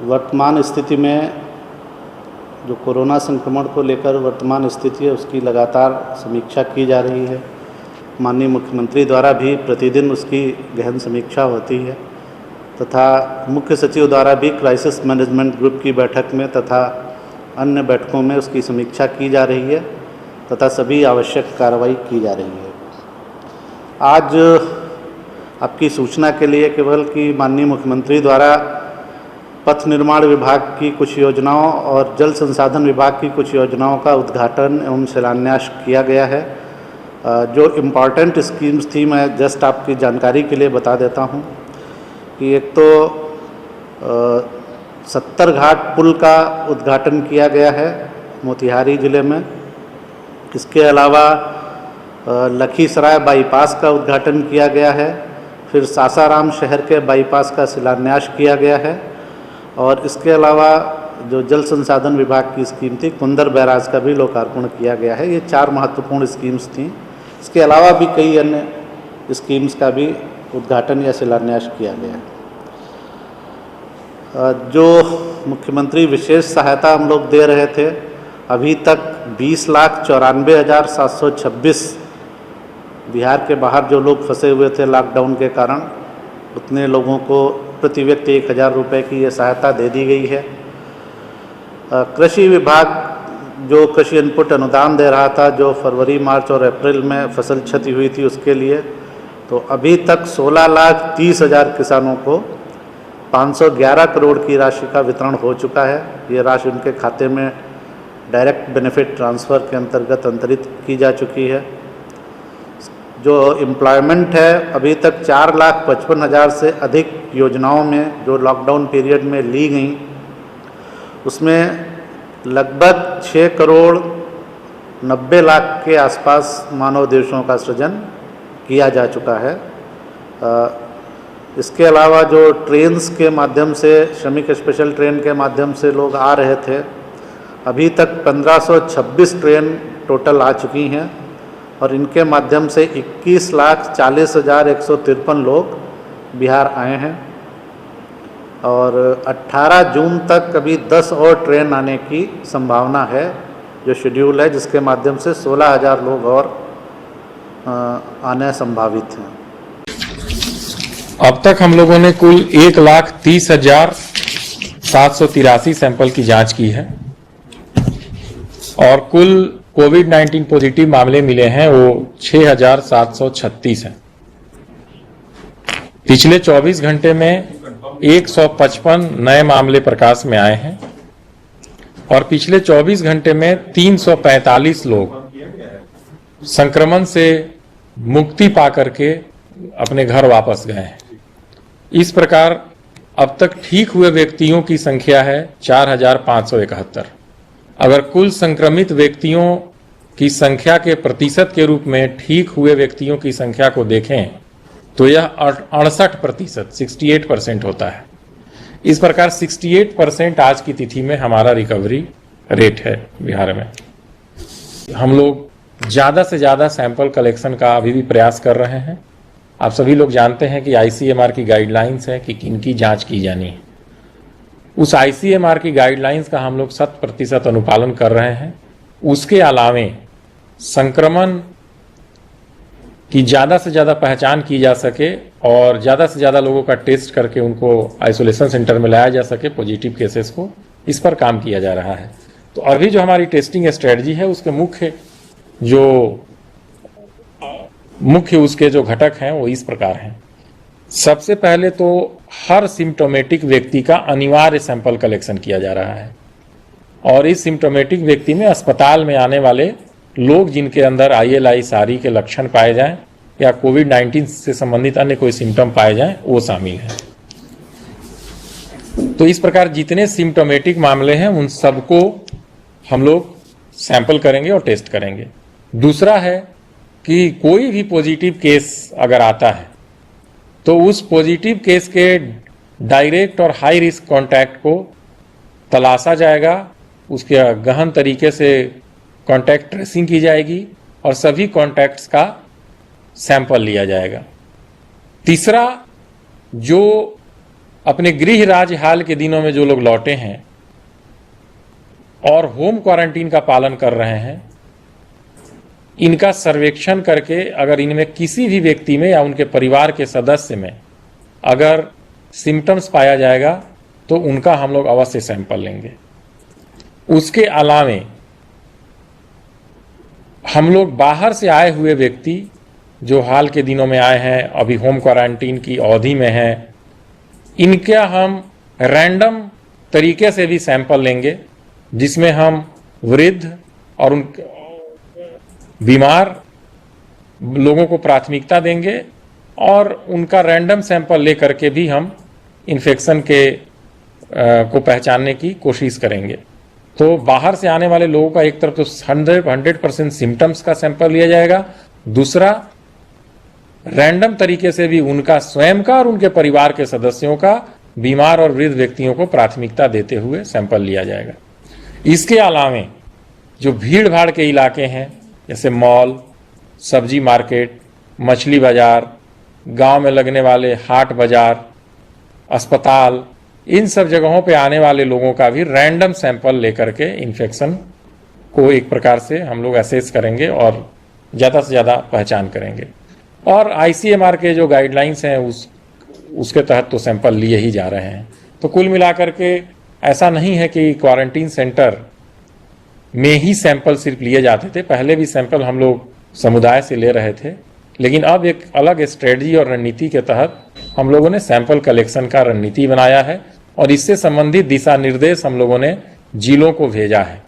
वर्तमान स्थिति में जो कोरोना संक्रमण को लेकर वर्तमान स्थिति है उसकी लगातार समीक्षा की जा रही है। माननीय मुख्यमंत्री द्वारा भी प्रतिदिन उसकी गहन समीक्षा होती है तथा मुख्य सचिव द्वारा भी क्राइसिस मैनेजमेंट ग्रुप की बैठक में तथा अन्य बैठकों में उसकी समीक्षा की जा रही है तथा सभी आवश्यक कार्रवाई की जा रही है। आज आपकी सूचना के लिए केवल कि माननीय मुख्यमंत्री द्वारा पथ निर्माण विभाग की कुछ योजनाओं और जल संसाधन विभाग की कुछ योजनाओं का उद्घाटन एवं शिलान्यास किया गया है। जो इम्पॉर्टेंट स्कीम्स थी मैं जस्ट आपकी जानकारी के लिए बता देता हूं कि एक तो 70 घाट पुल का उद्घाटन किया गया है मोतिहारी ज़िले में। इसके अलावा लखीसराय बाईपास का उद्घाटन किया गया है। फिर सासाराम शहर के बाईपास का शिलान्यास किया गया है और इसके अलावा जो जल संसाधन विभाग की स्कीम थी कुंदर बैराज का भी लोकार्पण किया गया है। ये 4 महत्वपूर्ण स्कीम्स थीं। इसके अलावा भी कई अन्य स्कीम्स का भी उद्घाटन या शिलान्यास किया गया है। जो मुख्यमंत्री विशेष सहायता हम लोग दे रहे थे, अभी तक 20,94,726 बिहार के बाहर जो लोग फंसे हुए थे लॉकडाउन के कारण, उतने लोगों को प्रति व्यक्ति 1,000 रुपये की ये सहायता दे दी गई है। कृषि विभाग जो कृषि इनपुट अनुदान दे रहा था, जो फरवरी, मार्च और अप्रैल में फसल क्षति हुई थी उसके लिए, तो अभी तक 16,30,000 किसानों को 511 करोड़ की राशि का वितरण हो चुका है। ये राशि उनके खाते में डायरेक्ट बेनिफिट ट्रांसफ़र के अंतर्गत अंतरित की जा चुकी है। जो एम्प्लॉयमेंट है, अभी तक 4,55,000 से अधिक योजनाओं में जो लॉकडाउन पीरियड में ली गई, उसमें लगभग 6 करोड़ 90 लाख के आसपास मानव दिवसों का सृजन किया जा चुका है। इसके अलावा जो ट्रेन्स के माध्यम से, श्रमिक स्पेशल ट्रेन के माध्यम से लोग आ रहे थे, अभी तक 1526 ट्रेन टोटल आ चुकी हैं और इनके माध्यम से 21,40,153 लोग बिहार आए हैं और 18 जून तक अभी 10 और ट्रेन आने की संभावना है जो शेड्यूल है, जिसके माध्यम से 16,000 लोग और आने संभावित हैं। अब तक हम लोगों ने कुल 1,30,783 सैंपल की जांच की है और कुल कोविड-19 पॉजिटिव मामले मिले हैं वो 6,736 हैं। पिछले 24 घंटे में 155 नए मामले प्रकाश में आए हैं और पिछले 24 घंटे में 345 लोग संक्रमण से मुक्ति पा करके अपने घर वापस गए हैं। इस प्रकार अब तक ठीक हुए व्यक्तियों की संख्या है 4,571। अगर कुल संक्रमित व्यक्तियों की संख्या के प्रतिशत के रूप में ठीक हुए व्यक्तियों की संख्या को देखें तो यह 68%, 68% होता है। इस प्रकार 68% आज की तिथि में हमारा रिकवरी रेट है बिहार में। हम लोग ज़्यादा से ज़्यादा सैंपल कलेक्शन का अभी भी प्रयास कर रहे हैं। आप सभी लोग जानते हैं कि ICMR की गाइडलाइंस है कि किनकी जांच की जानी है। उस ICMR की गाइडलाइंस का हम लोग 100% अनुपालन कर रहे हैं। उसके अलावे संक्रमण की ज़्यादा से ज़्यादा पहचान की जा सके और ज़्यादा से ज़्यादा लोगों का टेस्ट करके उनको आइसोलेशन सेंटर में लाया जा सके, पॉजिटिव केसेस को, इस पर काम किया जा रहा है। तो अभी जो हमारी टेस्टिंग स्ट्रेटजी है उसके मुख्य उसके जो घटक हैं वो इस प्रकार हैं। सबसे पहले तो हर सिम्टोमेटिक व्यक्ति का अनिवार्य सैंपल कलेक्शन किया जा रहा है और इस सिम्टोमेटिक व्यक्ति में अस्पताल में आने वाले लोग जिनके अंदर ILI सारी के लक्षण पाए जाएं या कोविड-19 से संबंधित अन्य कोई सिम्टम पाए जाएं, वो शामिल है। तो इस प्रकार जितने सिम्टोमेटिक मामले हैं उन सबको हम लोग सैंपल करेंगे और टेस्ट करेंगे। दूसरा है कि कोई भी पॉजिटिव केस अगर आता है तो उस पॉजिटिव केस के डायरेक्ट और हाई रिस्क कॉन्टैक्ट को तलाशा जाएगा, उसके गहन तरीके से कॉन्टैक्ट ट्रेसिंग की जाएगी और सभी कॉन्टैक्ट्स का सैंपल लिया जाएगा। तीसरा, जो अपने गृह राज्य हाल के दिनों में जो लोग लौटे हैं और होम क्वारंटीन का पालन कर रहे हैं, इनका सर्वेक्षण करके अगर इनमें किसी भी व्यक्ति में या उनके परिवार के सदस्य में अगर सिम्टम्स पाया जाएगा तो उनका हम लोग अवश्य सैंपल लेंगे। उसके अलावे हम लोग बाहर से आए हुए व्यक्ति जो हाल के दिनों में आए हैं, अभी होम क्वारंटीन की अवधि में हैं, इनका हम रैंडम तरीके से भी सैंपल लेंगे, जिसमें हम वृद्ध और उन बीमार लोगों को प्राथमिकता देंगे और उनका रैंडम सैंपल लेकर के भी हम इन्फेक्शन को पहचानने की कोशिश करेंगे। तो बाहर से आने वाले लोगों का एक तरफ तो 100% सिम्टम्स का सैंपल लिया जाएगा, दूसरा रैंडम तरीके से भी उनका स्वयं का और उनके परिवार के सदस्यों का, बीमार और वृद्ध व्यक्तियों को प्राथमिकता देते हुए सैंपल लिया जाएगा। इसके अलावे जो भीड़ भाड़ के इलाके हैं जैसे मॉल, सब्जी मार्केट, मछली बाजार, गांव में लगने वाले हाट बाजार, अस्पताल, इन सब जगहों पे आने वाले लोगों का भी रैंडम सैंपल लेकर के इन्फेक्शन को एक प्रकार से हम लोग असेस करेंगे और ज़्यादा से ज़्यादा पहचान करेंगे। और ICMR के जो गाइडलाइंस हैं उसके तहत तो सैंपल लिए ही जा रहे हैं। तो कुल मिलाकर के ऐसा नहीं है कि क्वारंटीन सेंटर में ही सैंपल सिर्फ लिए जाते थे, पहले भी सैंपल हम लोग समुदाय से ले रहे थे, लेकिन अब एक अलग स्ट्रेटजी और रणनीति के तहत हम लोगों ने सैंपल कलेक्शन का रणनीति बनाया है और इससे संबंधित दिशा निर्देश हम लोगों ने जिलों को भेजा है।